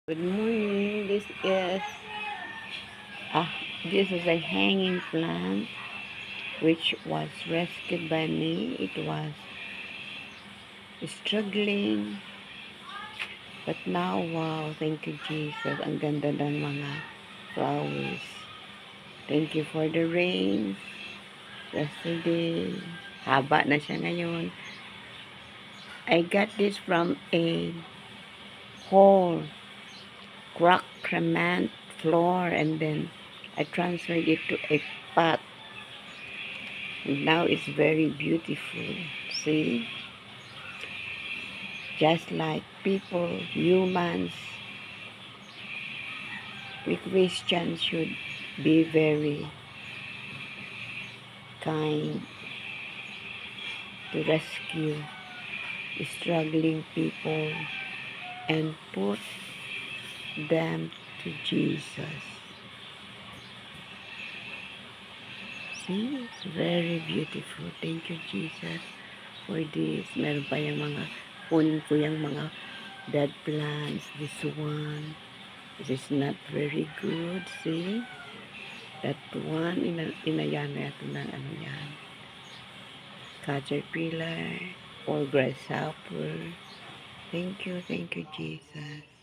Good morning. Ah, this is a hanging plant which was rescued by me. It was struggling, but now, wow, thank you, Jesus. Ang ganda ng mga flowers. Thank you for the rains yesterday. Haba na siya ngayon. I got this from a whole crack cement floor, and then I transferred it to a pot. And now it's very beautiful. See? Just like people, humans, we Christians should be very kind to rescue struggling people and put them to Jesus. See? It's very beautiful. Thank you, Jesus, for this. Meron pa yung mga kunin ko yung mga dead plants. This one. This is not very good. See? That one, inayan natin ng ano yan. Caterpillar or grasshopper. Thank you, Jesus.